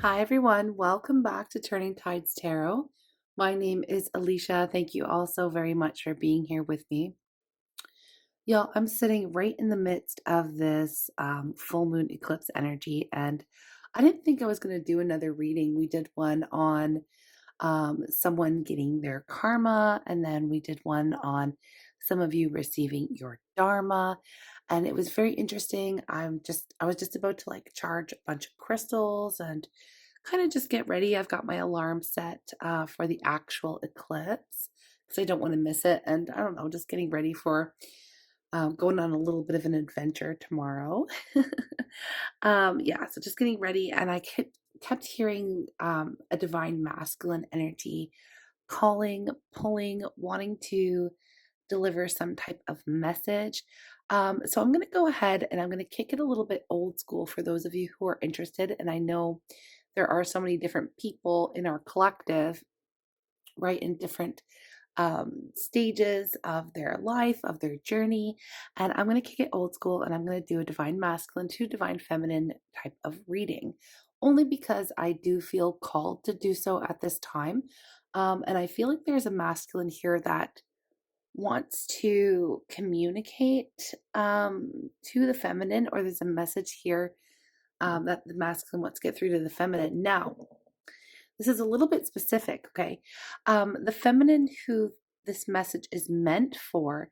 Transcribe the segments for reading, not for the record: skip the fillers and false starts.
Hi, everyone. Welcome back to Turning Tides Tarot. My name is Alicia. Thank you all so very much for being here with me. Y'all, I'm sitting right in the midst of this full moon eclipse energy, and I didn't think I was going to do another reading. We did one on someone getting their karma, and then we did one on some of you receiving your dharma, and it was very interesting. I was just about to like charge a bunch of crystals and kind of just get ready. I've got my alarm set for the actual eclipse because I don't want to miss it, and I don't know, just getting ready for going on a little bit of an adventure tomorrow. Yeah, so just getting ready, and I kept hearing a divine masculine energy calling, pulling, wanting to deliver some type of message. So I'm going to go ahead and I'm going to kick it a little bit old school for those of you who are interested. And I know there are so many different people in our collective, right, in different stages of their life, of their journey. And I'm going to kick it old school and I'm going to do a divine masculine to divine feminine type of reading, only because I do feel called to do so at this time. And I feel like there's a masculine here that wants to communicate to the feminine, or there's a message here that the masculine wants to get through to the feminine. Now, this is a little bit specific, okay? The feminine who this message is meant for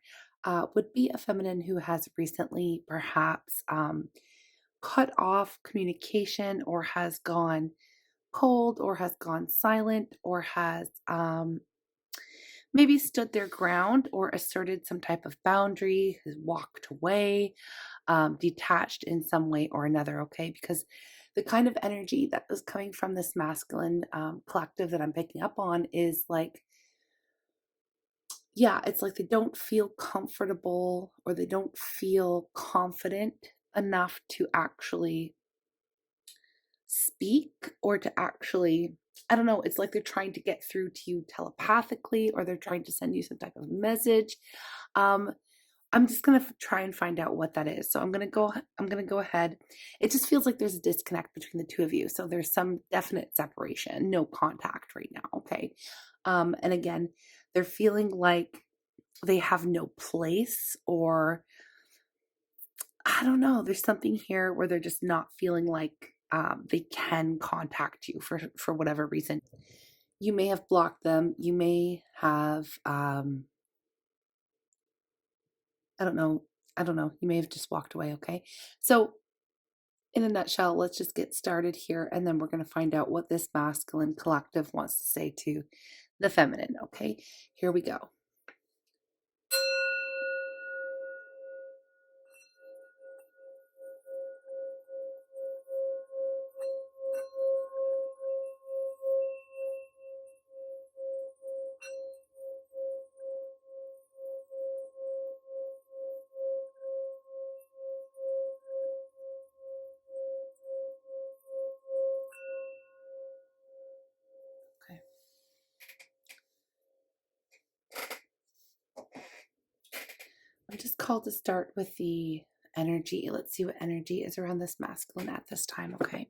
would be a feminine who has recently perhaps cut off communication, or has gone cold, or has gone silent, or has maybe stood their ground or asserted some type of boundary, has walked away, detached in some way or another, okay? Because the kind of energy that is coming from this masculine collective that I'm picking up on is like, yeah, it's like they don't feel comfortable, or they don't feel confident enough to actually speak, or to actually, I don't know, it's like they're trying to get through to you telepathically, or they're trying to send you some type of message. Um, I'm just gonna try and find out what that is. So I'm gonna go ahead. It just feels like there's a disconnect between the two of you. So there's some definite separation, no contact right now. Okay. And again, they're feeling like they have no place, or I don't know, there's something here where they're just not feeling like they can contact you for whatever reason. You may have blocked them. You may have I don't know. I don't know. You may have just walked away. Okay. So in a nutshell, let's just get started here, and then we're going to find out what this masculine collective wants to say to the feminine. Okay. Here we go. Okay. I'm just called to start with the energy. Let's see what energy is around this masculine at this time. Okay.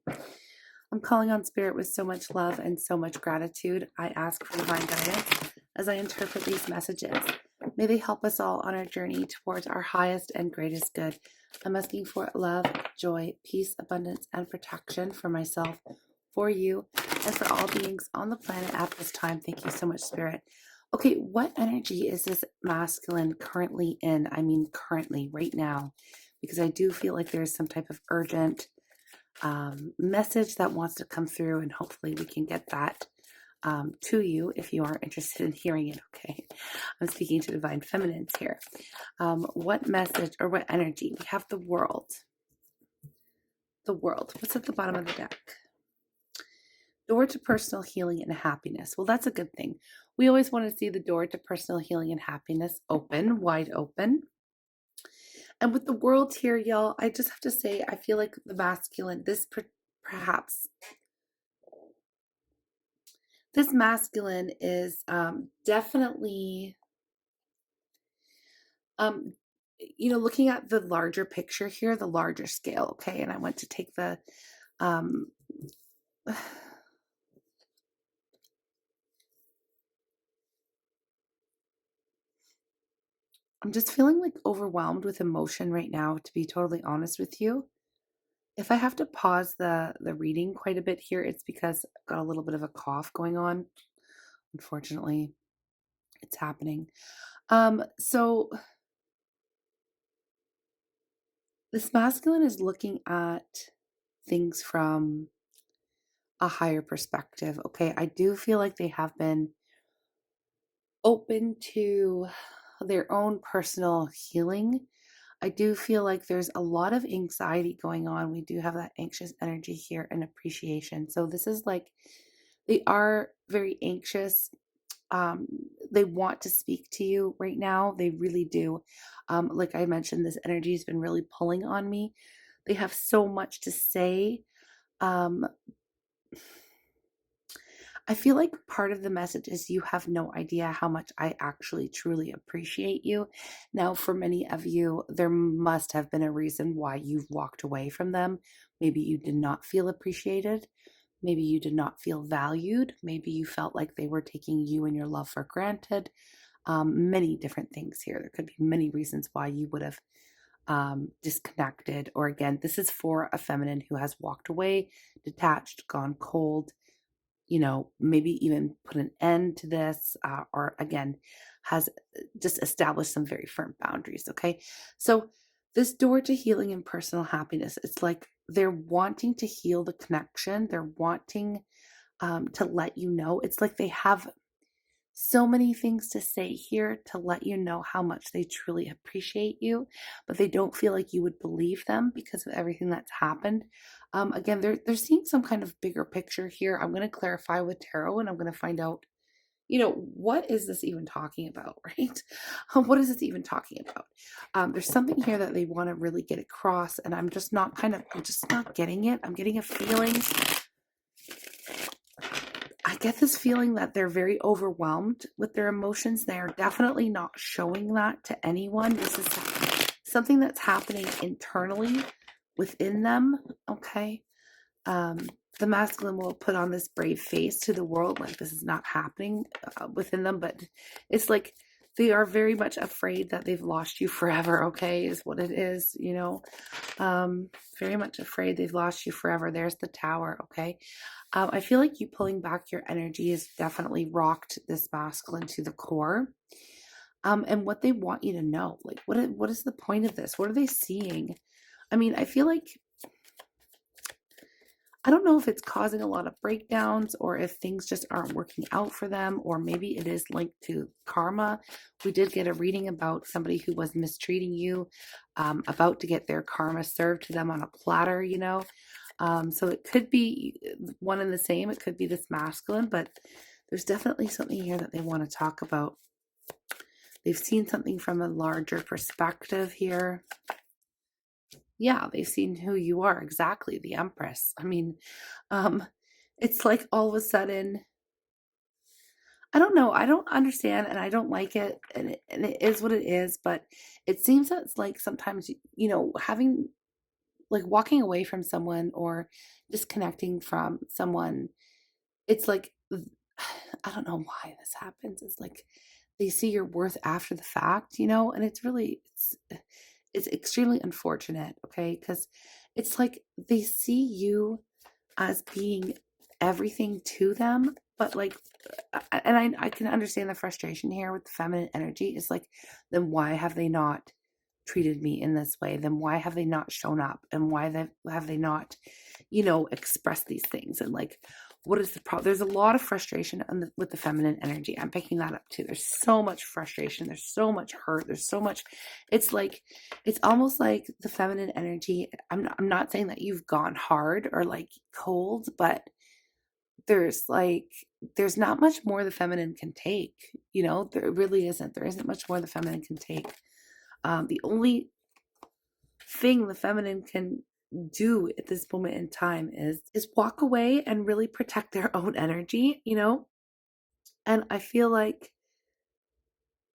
I'm calling on spirit with so much love and so much gratitude. I ask for divine guidance as I interpret these messages. May they help us all on our journey towards our highest and greatest good. I'm asking for love, joy, peace, abundance, and protection for myself, for you, and for all beings on the planet at this time. Thank you so much, Spirit. Okay, what energy is this masculine currently in? I mean, currently, right now, because I do feel like there's some type of urgent message that wants to come through, and hopefully we can get that to you if you are interested in hearing it. Okay, I'm speaking to divine feminines here. What message or what energy? We have the world. The world. What's at the bottom of the deck? Door to personal healing and happiness. Well, that's a good thing. We always want to see the door to personal healing and happiness open, wide open. And with the world here, y'all, I just have to say, I feel like the masculine, perhaps this masculine is definitely, um, looking at the larger picture here, the larger scale. Okay. And I went to take the um, I'm just feeling like overwhelmed with emotion right now, to be totally honest with you. If I have to pause the reading quite a bit here, it's because I've got a little bit of a cough going on. Unfortunately, it's happening. So this masculine is looking at things from a higher perspective. Okay. I do feel like they have been open to their own personal healing. I do feel like there's a lot of anxiety going on. We do have that anxious energy here and appreciation. So this is like they are very anxious. Um, they want to speak to you right now. They really do. Like I mentioned, this energy has been really pulling on me. They have so much to say. Um, I feel like part of the message is you have no idea how much I actually truly appreciate you. Now, for many of you, there must have been a reason why you've walked away from them. Maybe you did not feel appreciated. Maybe you did not feel valued. Maybe you felt like they were taking you and your love for granted. Many different things here. There could be many reasons why you would have disconnected. Or again, this is for a feminine who has walked away, detached, gone cold, maybe even put an end to this, or again, has just established some very firm boundaries. Okay. So, this door to healing and personal happiness, it's like they're wanting to heal the connection. They're wanting to let you know. It's like they have so many things to say here to let you know how much they truly appreciate you, but they don't feel like you would believe them because of everything that's happened. Again, they're seeing some kind of bigger picture here. I'm going to clarify with tarot, and I'm going to find out, what is this even talking about, right? What is this even talking about? There's something here that they want to really get across, and I'm just not getting it. I'm getting a feeling I get this feeling that they're very overwhelmed with their emotions. They are definitely not showing that to anyone. This is something that's happening internally within them. Okay. Um, the masculine will put on this brave face to the world like this is not happening within them, but it's like they are very much afraid that they've lost you forever. Okay, is what it is. Very much afraid they've lost you forever. There's the tower. Okay. I feel like you pulling back your energy has definitely rocked this masculine to the core. And what they want you to know, like, what is the point of this? What are they seeing? I mean, I feel like I don't know if it's causing a lot of breakdowns or if things just aren't working out for them, or maybe it is linked to karma. We did get a reading about somebody who was mistreating you, about to get their karma served to them on a platter. So it could be one and the same. It could be this masculine, but there's definitely something here that they want to talk about. They've seen something from a larger perspective here. Yeah, they've seen who you are, exactly, the Empress. I mean, um, it's like all of a sudden, I don't know, I don't understand and I don't like it, and it is what it is, but it seems that it's like sometimes, having like walking away from someone or disconnecting from someone, it's like I don't know why this happens. It's like they see your worth after the fact, and it's extremely unfortunate, okay? Because it's like they see you as being everything to them, but like, and I can understand the frustration here with the feminine energy. It's like, then why have they not treated me in this way? Then why have they not shown up? And why have they not, expressed these things? And like, what is the problem? There's a lot of frustration with the feminine energy. I'm picking that up too. There's so much frustration. There's so much hurt. There's so much. It's like, it's almost like the feminine energy. I'm not saying that you've gone hard or like cold, but there's like, there's not much more the feminine can take. There really isn't. There isn't much more the feminine can take. The only thing the feminine can do at this moment in time is walk away and really protect their own energy. And I feel like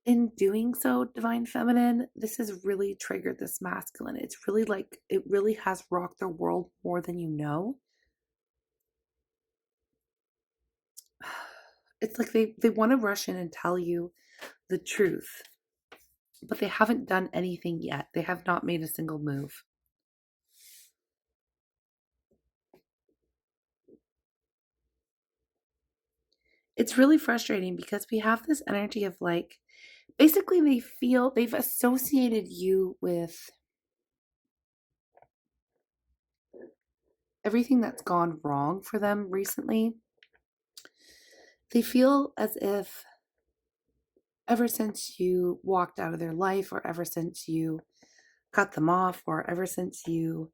in doing so, divine feminine, this has really triggered this masculine. It's really like it really has rocked their world more than you know. it's like they want to rush in and tell you the truth, but they haven't done anything yet. They have not made a single move. It's really frustrating because we have this energy of like, basically, they feel they've associated you with everything that's gone wrong for them recently. They feel as if ever since you walked out of their life, or ever since you cut them off, or ever since you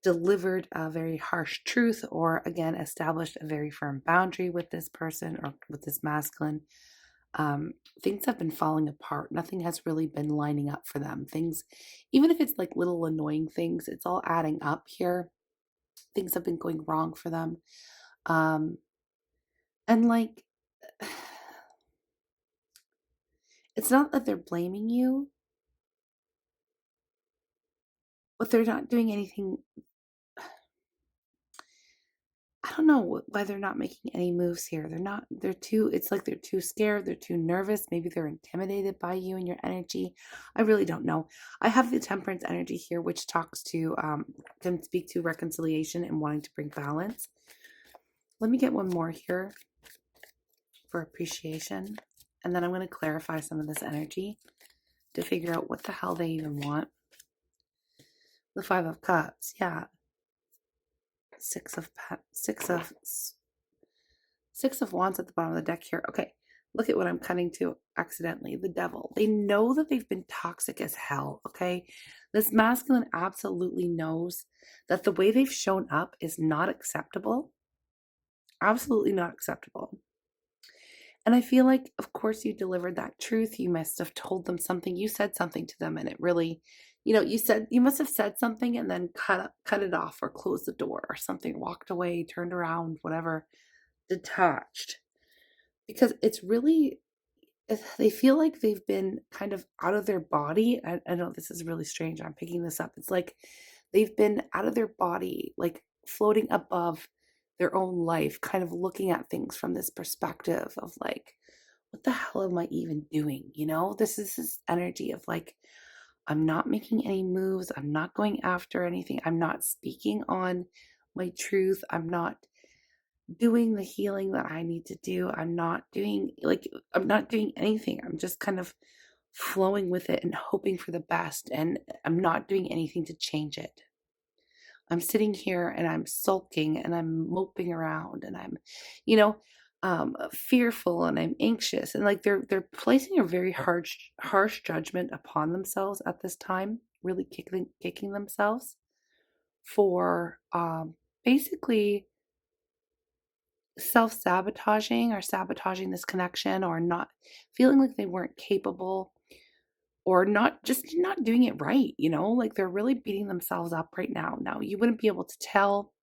delivered a very harsh truth, or again established a very firm boundary with this person or with this masculine, things have been falling apart. Nothing has really been lining up for them. Things, even if it's like little annoying things, it's all adding up here. Things have been going wrong for them. Um, and like, it's not that they're blaming you, but they're not doing anything. I don't know why they're not making any moves here. They're too, it's like they're too scared, they're too nervous. Maybe they're intimidated by you and your energy. I really don't know. I have the Temperance energy here, which talks to, can speak to reconciliation and wanting to bring balance. Let me get one more here for appreciation. And then I'm going to clarify some of this energy to figure out what the hell they even want. The Five of Cups, yeah. Six of Wands at the bottom of the deck here. Okay, look at what I'm cutting to accidentally. The Devil. They know that they've been toxic as hell, okay? This masculine absolutely knows that the way they've shown up is not acceptable. Absolutely not acceptable. And I feel like, of course, you delivered that truth. You must have told them something. You said something to them, and it really, you must have said something and then cut it off, or closed the door or something, walked away, turned around, whatever, detached. Because it's really, they feel like they've been kind of out of their body. I know this is really strange. I'm picking this up. It's like they've been out of their body, like floating above their own life, kind of looking at things from this perspective of like, what the hell am I even doing? This is this energy of like, I'm not making any moves. I'm not going after anything. I'm not speaking on my truth. I'm not doing the healing that I need to do. I'm not doing anything. I'm just kind of flowing with it and hoping for the best. And I'm not doing anything to change it. I'm sitting here and I'm sulking and I'm moping around and I'm, fearful, and I'm anxious, and like they're placing a very harsh judgment upon themselves at this time, really kicking themselves for basically self-sabotaging or sabotaging this connection, or not feeling like they weren't capable, or not doing it right, like they're really beating themselves up right now. Now, you wouldn't be able to tell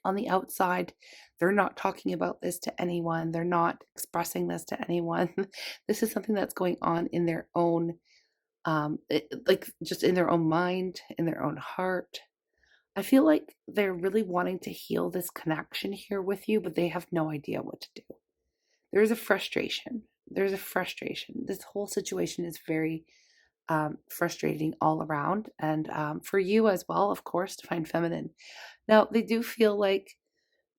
on the outside. They're not talking about this to anyone. They're not expressing this to anyone. This is something that's going on in their own, like just in their own mind, in their own heart. I feel like they're really wanting to heal this connection here with you, but they have no idea what to do. There's a frustration. This whole situation is very frustrating all around. And for you as well, of course, Divine Feminine. Now, they do feel like,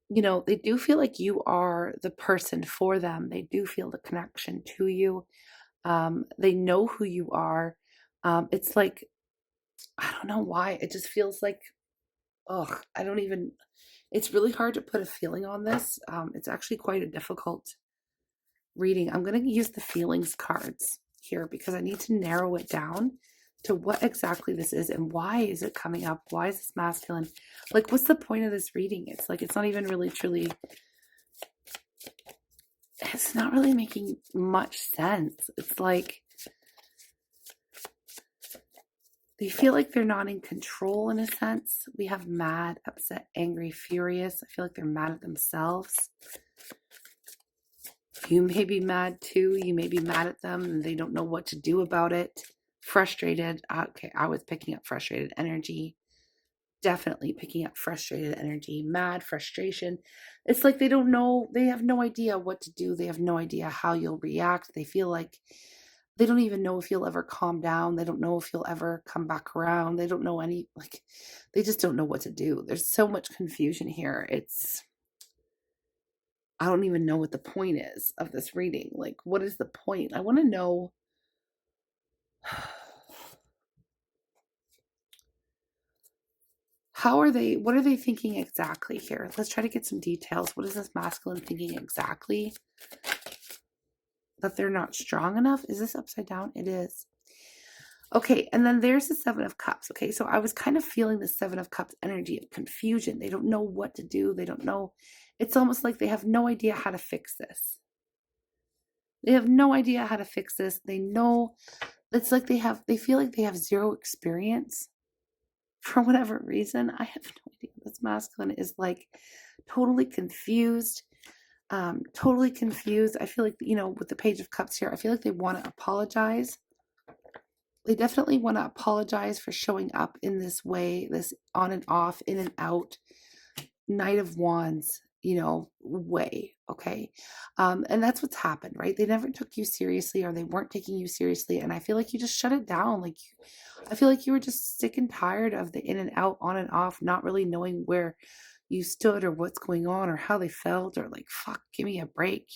you are the person for them. They do feel the connection to you. They know who you are. It's like, I don't know why. It just feels like, it's really hard to put a feeling on this. It's actually quite a difficult reading. I'm going to use the feelings cards here because I need to narrow it down to what exactly this is and why is it coming up? Why is this masculine? Like, what's the point of this reading? It's like, it's not even really truly, it's not really making much sense. It's like, they feel like they're not in control in a sense. We have mad, upset, angry, furious. I feel like they're mad at themselves. You may be mad too. You may be mad at them and they don't know what to do about it. Frustrated. Okay, I was picking up frustrated energy. definitely picking up frustrated energy, mad frustration. It's like they don't know, they have no idea what to do. They have no idea how you'll react. They feel like they don't even know if you'll ever calm down. They don't know if you'll ever come back around. They don't know any, like, they just don't know what to do. There's so much confusion here. I don't even know what the point is of this reading. Like, what is the point? I want to know. What are they thinking exactly here? Let's try to get some details. What is this masculine thinking exactly? That they're not strong enough? Is this upside down? It is. Okay, and then there's the Seven of Cups. Okay, so I was kind of feeling the Seven of Cups energy of confusion. They don't know what to do. They don't know. It's almost like they have no idea how to fix this. They have no idea how to fix this. They know it's like they feel like they have zero experience for whatever reason. I have no idea. This masculine is like totally confused. Totally confused. I feel like, with the Page of Cups here, I feel like they want to apologize. They definitely want to apologize for showing up in this way, this on and off, in and out, Knight of Wands, way. Okay. And that's what's happened, right? They never took you seriously, or they weren't taking you seriously. And I feel like you just shut it down. I feel like you were just sick and tired of the in and out, on and off, not really knowing where you stood or what's going on or how they felt, or like, fuck, give me a break.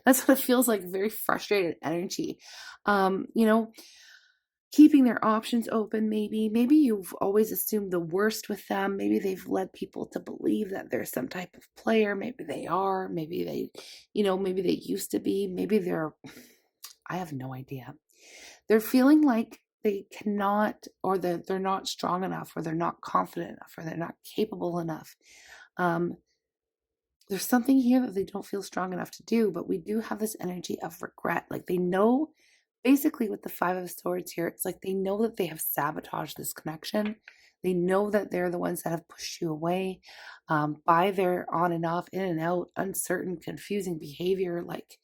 That's what it feels like. Very frustrated energy. You know, keeping their options open. Maybe you've always assumed the worst with them. Maybe they've led people to believe that they're some type of player. Maybe they are. Maybe maybe they used to be. Maybe they're, I have no idea. They're feeling like they cannot, or that they're not strong enough, or they're not confident enough, or they're not capable enough. There's something here that they don't feel strong enough to do, but we do have this energy of regret. Like, they know, basically with the Five of Swords here, it's like they know that they have sabotaged this connection. They know that they're the ones that have pushed you away, by their on and off, in and out, uncertain, confusing behavior, like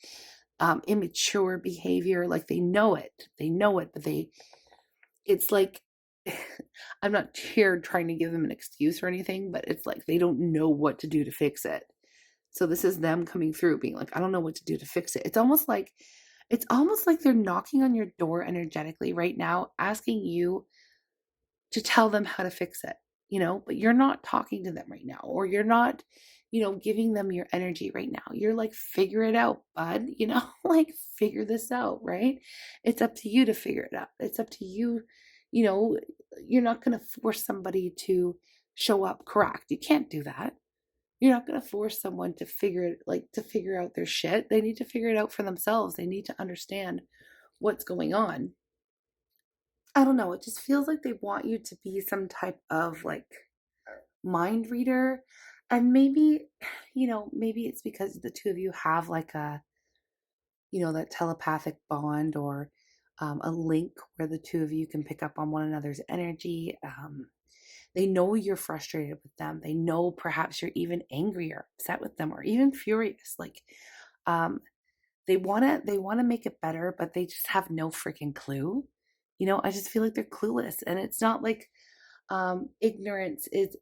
immature behavior. Like, they know it, but it's like, I'm not here trying to give them an excuse or anything, but it's like they don't know what to do to fix it. So this is them coming through being like, I don't know what to do to fix it. It's almost like they're knocking on your door energetically right now, asking you to tell them how to fix it, but you're not talking to them right now, or you're not, giving them your energy right now. You're like, figure it out, bud, like, figure this out, right? It's up to you to figure it out. It's up to you. You're not going to force somebody to show up correct. You can't do that. You're not going to force someone to figure out their shit. They need to figure it out for themselves. They need to understand what's going on. I don't know. It just feels like they want you to be some type of like mind reader. And maybe, maybe it's because the two of you have like that telepathic bond, or a link where the two of you can pick up on one another's energy. They know you're frustrated with them. They know perhaps you're even angry or upset with them, or even furious. Like, they wanna make it better, but they just have no freaking clue. I just feel like they're clueless, and it's not like ignorance is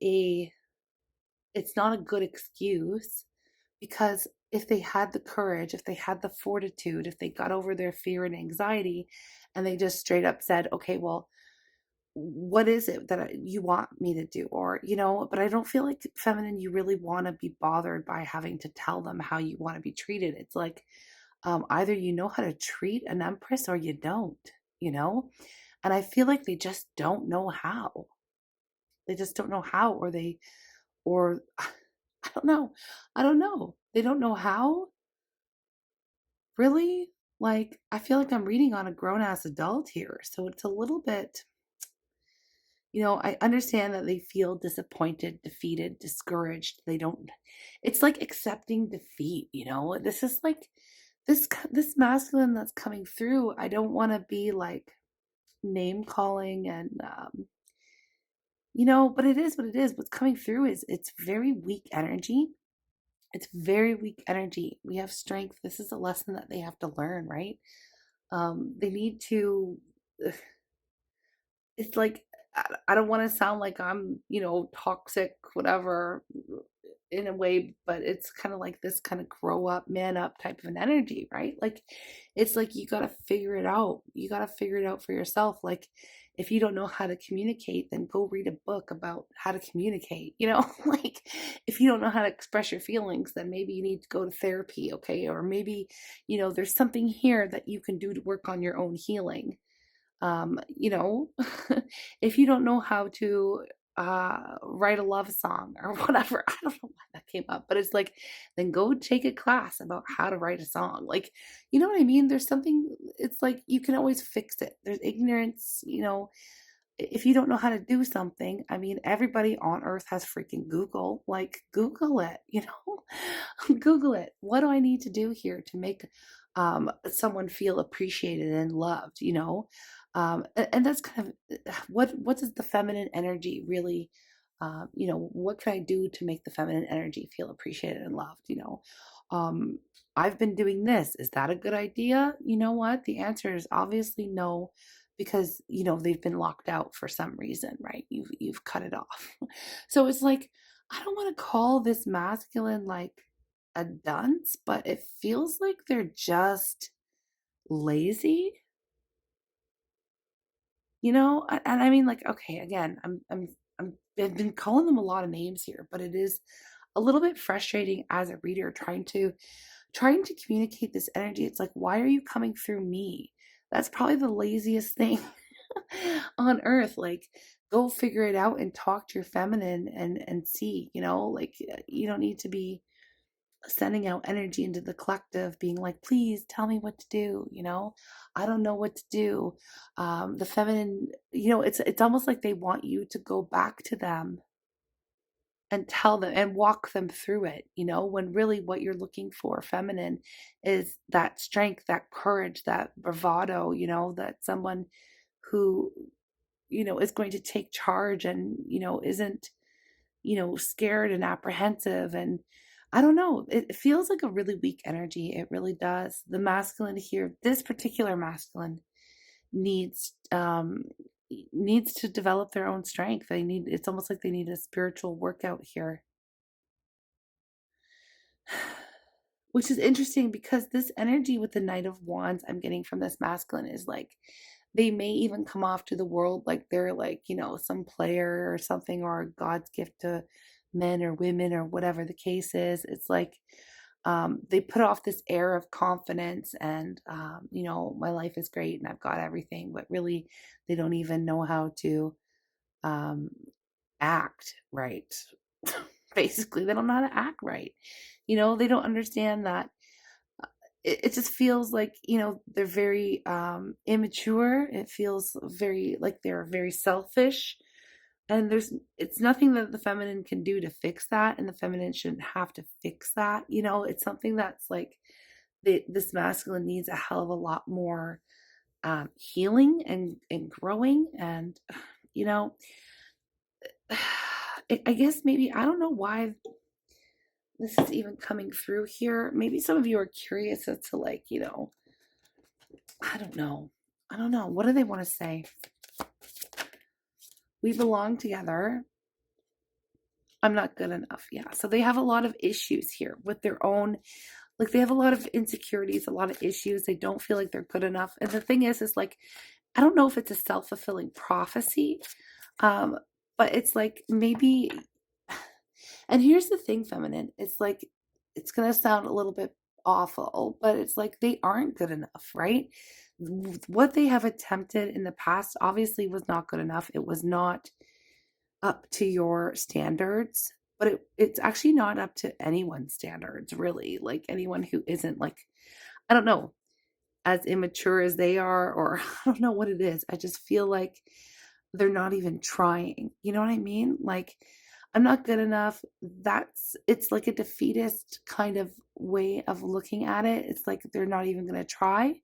it's not a good excuse, because if they had the courage, if they had the fortitude, if they got over their fear and anxiety, and they just straight up said, okay, well, what is it that you want me to do? Or, but I don't feel like, feminine, you really want to be bothered by having to tell them how you want to be treated. It's like, either you know how to treat an empress or you don't, you know? And I feel like they just don't know how. They just don't know how, or I don't know. I don't know. They don't know how. Really? Like, I feel like I'm reading on a grown ass adult here. So it's a little bit, I understand that they feel disappointed, defeated, discouraged. They don't, it's like accepting defeat, This is like, this masculine that's coming through. I don't want to be like name calling, and, but it is what it is. What's coming through is it's very weak energy. It's very weak energy. We have strength. This is a lesson that they have to learn, right? They need to, it's like, I don't want to sound like I'm, toxic, whatever, in a way, but it's kind of like this kind of grow up, man up type of an energy, right? Like, it's like you got to figure it out. You got to figure it out for yourself. Like, if you don't know how to communicate, then go read a book about how to communicate, like, if you don't know how to express your feelings, then maybe you need to go to therapy, okay? Or maybe, there's something here that you can do to work on your own healing. um you know if you don't know how to write a love song or whatever, I don't know why that came up, but it's like, then go take a class about how to write a song. Like, you know what I mean? There's something, it's like you can always fix it. There's ignorance, if you don't know how to do something, I mean, everybody on earth has freaking Google. Like, Google it, Google it. What do I need to do here to make someone feel appreciated and loved, and that's kind of what does the feminine energy really, what can I do to make the feminine energy feel appreciated and loved, um, I've been doing this. Is that a good idea? You know what? The answer is obviously no, because they've been locked out for some reason, right? You've cut it off. So it's like, I don't want to call this masculine like a dunce, but it feels like they're just lazy, and I mean, like, okay, again, I've been calling them a lot of names here, but it is a little bit frustrating as a reader trying to communicate this energy. It's like, why are you coming through me? That's probably the laziest thing on earth. Like, go figure it out and talk to your feminine and see, like, you don't need to be sending out energy into the collective being like, please tell me what to do, I don't know what to do. The feminine, it's almost like they want you to go back to them and tell them and walk them through it, when really what you're looking for, feminine, is that strength, that courage, that bravado, that someone who, is going to take charge and, isn't, scared and apprehensive. And I don't know, it feels like a really weak energy. It really does. The masculine here, this particular masculine, needs needs to develop their own strength. It's almost like they need a spiritual workout here. Which is interesting because this energy with the Knight of Wands I'm getting from this masculine is like, they may even come off to the world like they're like, some player or something, or God's gift to men or women or whatever the case is. It's like, they put off this air of confidence and, my life is great and I've got everything, but really they don't even know how to um, act right. Basically, they don't know how to act right. They don't understand that it just feels like, they're very immature. It feels very like they're very selfish. And it's nothing that the feminine can do to fix that. And the feminine shouldn't have to fix that. It's something that's like this masculine needs a hell of a lot more healing and growing. And, you know, I guess maybe, I don't know why this is even coming through here. Maybe some of you are curious as to, like, I don't know. I don't know. What do they want to say? We belong together. I'm not good enough. Yeah. So they have a lot of issues here with their own, like, they have a lot of insecurities, a lot of issues. They don't feel like they're good enough. And the thing is like, I don't know if it's a self-fulfilling prophecy, um, but it's like maybe, and here's the thing, feminine, it's like, it's going to sound a little bit awful, but it's like they aren't good enough, right? What they have attempted in the past obviously was not good enough. It was not up to your standards, but it's actually not up to anyone's standards, really. Like, anyone who isn't, like, I don't know, as immature as they are, or I don't know what it is. I just feel like they're not even trying. You know what I mean? Like, I'm not good enough. It's like a defeatist kind of way of looking at it. It's like they're not even going to try.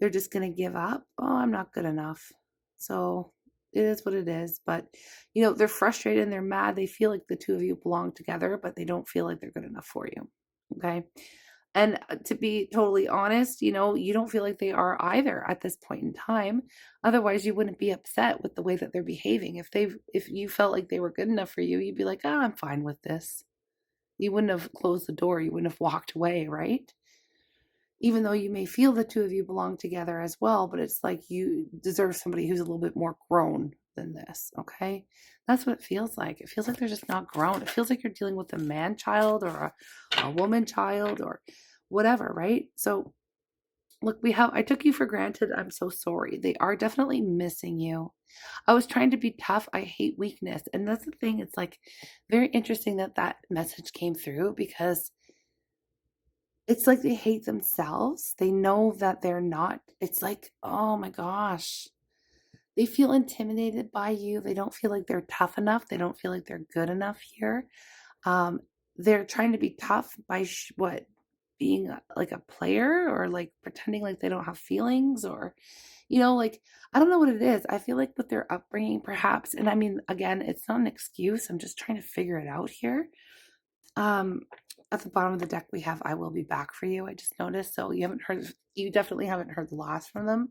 They're just going to give up. Oh, I'm not good enough. So it is what it is. But, they're frustrated and they're mad. They feel like the two of you belong together, but they don't feel like they're good enough for you. Okay. And to be totally honest, you don't feel like they are either at this point in time. Otherwise, you wouldn't be upset with the way that they're behaving. If you felt like they were good enough for you, you'd be like, "Oh, I'm fine with this." You wouldn't have closed the door. You wouldn't have walked away, right? Even though you may feel the two of you belong together as well, but it's like you deserve somebody who's a little bit more grown than this, okay? That's what it feels like. It feels like they're just not grown. It feels like you're dealing with a man child or a woman child or whatever, right? So, look, I took you for granted. I'm so sorry. They are definitely missing you. I was trying to be tough. I hate weakness. And that's the thing. It's like very interesting that that message came through because it's like they hate themselves. They know that they're not. It's like, oh my gosh. They feel intimidated by you. They don't feel like they're tough enough. They don't feel like they're good enough here. Um, they're trying to be tough by what? Being like a player or like pretending like they don't have feelings or, like, I don't know what it is. I feel like with their upbringing, perhaps. And I mean, again, it's not an excuse. I'm just trying to figure it out here. Um, at the bottom of the deck, we have "I will be back for you." I just noticed. So you definitely haven't heard the last from them.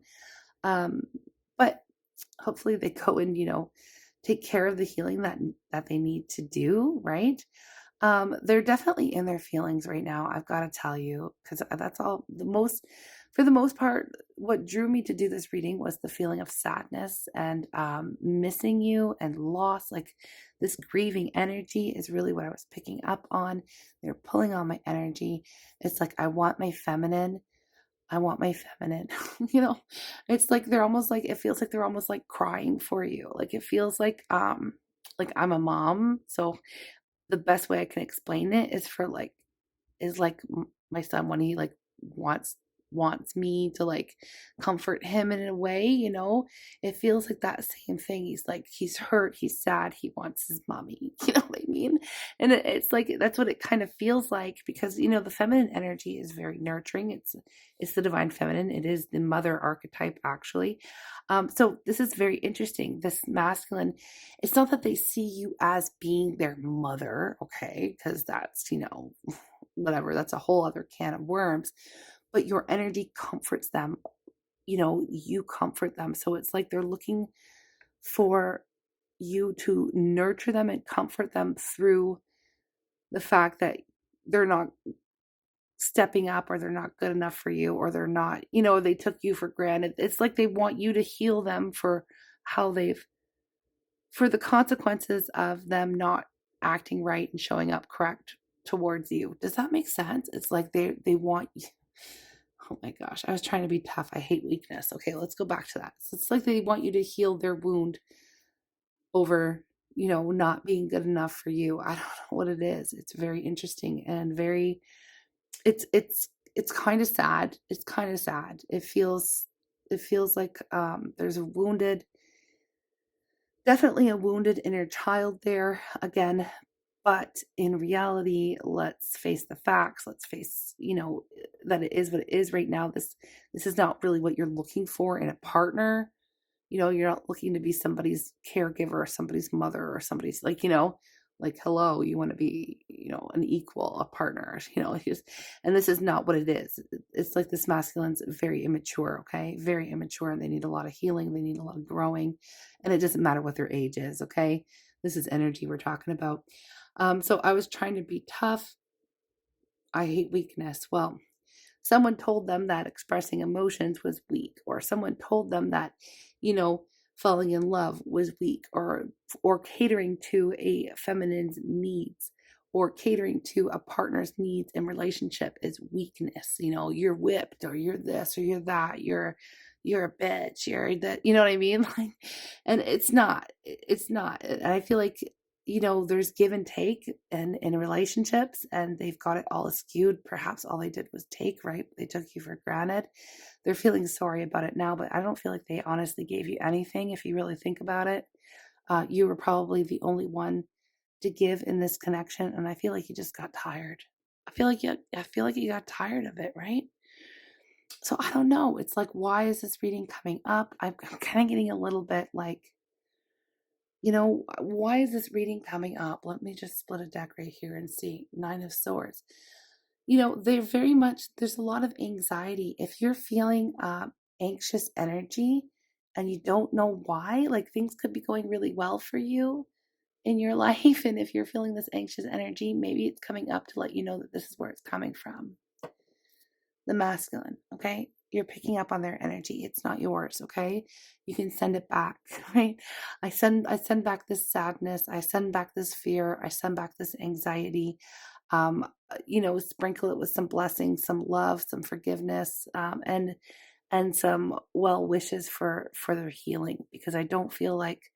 Um, but hopefully they go and, take care of the healing that they need to do, right? They're definitely in their feelings right now, I've got to tell you, because that's all for the most part, what drew me to do this reading was the feeling of sadness and missing you and loss. Like this grieving energy is really what I was picking up on. They're pulling on my energy. It's like, I want my feminine. I want my feminine. you know, it's like it feels like they're almost like crying for you. Like it feels like I'm a mom. So the best way I can explain it is like my son when he like wants me to like comfort him in a way, it feels like that same thing. He's like he's hurt, he's sad, he wants his mommy. You know what I mean? And it's like that's what it kind of feels like because the feminine energy is very nurturing. It's the divine feminine. It is the mother archetype actually. So this is very interesting. This masculine, it's not that they see you as being their mother, okay? Because that's, whatever, that's a whole other can of worms. But your energy comforts them. You comfort them. So it's like they're looking for you to nurture them and comfort them through the fact that they're not stepping up or they're not good enough for you or they're not, they took you for granted. It's like they want you to heal them for how for the consequences of them not acting right and showing up correct towards you. Does that make sense? It's like they want you. Oh my gosh, I was trying to be tough. I hate weakness. Okay, let's go back to that. So it's like they want you to heal their wound over, not being good enough for you. I don't know what it is. It's very interesting and very it's kind of sad. It's kind of sad. It feels like there's definitely a wounded inner child there again. But in reality, let's face the facts. Let's face, that it is what it is right now. This is not really what you're looking for in a partner. You're not looking to be somebody's caregiver or somebody's mother or somebody's like hello, you want to be, an equal, a partner, and this is not what it is. It's like this masculine's very immature, okay? Very immature, and they need a lot of healing, they need a lot of growing, and it doesn't matter what their age is, okay? This is energy we're talking about. So I was trying to be tough. I hate weakness. Well, someone told them that expressing emotions was weak, or someone told them that, you know, falling in love was weak, or catering to a feminine's needs, or catering to a partner's needs in relationship is weakness. You're whipped, or you're this, or you're that, you're a bitch, you're that, you know what I mean? Like, and it's not. And I feel like there's give and take in relationships, and they've got it all skewed. Perhaps all they did was take, right? They took you for granted. They're feeling sorry about it now, but I don't feel like they honestly gave you anything. If you really think about it, you were probably the only one to give in this connection, and I feel like you just got tired. I feel like you got tired of it, right? So I don't know. It's like, why is this reading coming up? I'm kind of getting a little bit like, why is this reading coming up? Let me just split a deck right here and see. Nine of Swords. they're very much, there's a lot of anxiety. If you're feeling anxious energy and you don't know why, like things could be going really well for you in your life. And if you're feeling this anxious energy, maybe it's coming up to let you know that this is where it's coming from. The masculine, okay? You're picking up on their energy. It's not yours, okay? You can send it back, right? I send back this sadness, I send back this fear, I send back this anxiety. Sprinkle it with some blessings, some love, some forgiveness, and some well wishes for their healing, because I don't feel like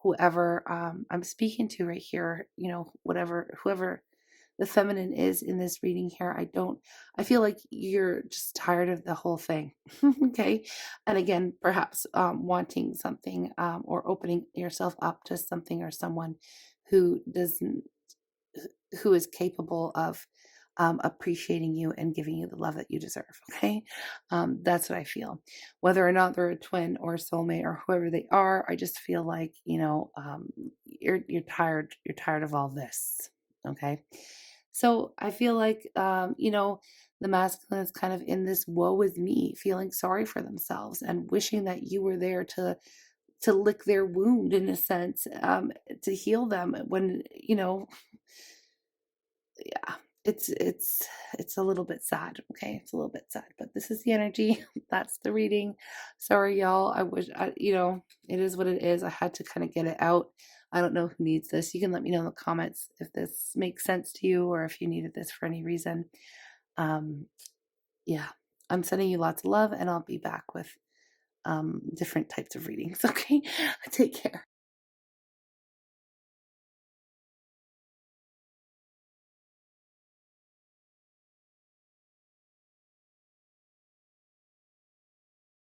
whoever I'm speaking to right here, whoever the feminine is in this reading here, I feel like you're just tired of the whole thing. Okay. And again, perhaps wanting something, or opening yourself up to something or someone who doesn't who is capable of appreciating you and giving you the love that you deserve. Okay. That's what I feel. Whether or not they're a twin or a soulmate or whoever they are, I just feel like, you're tired. You're tired of all this. Okay. So I feel like, the masculine is kind of in this woe is me, feeling sorry for themselves and wishing that you were there to lick their wound in a sense, to heal them when, yeah, it's a little bit sad. Okay, it's a little bit sad, but this is the energy. That's the reading. Sorry, y'all. It is what it is. I had to kind of get it out. I don't know who needs this. You can let me know in the comments if this makes sense to you or if you needed this for any reason. um yeah, I'm sending you lots of love, and I'll be back with different types of readings. Okay, take care.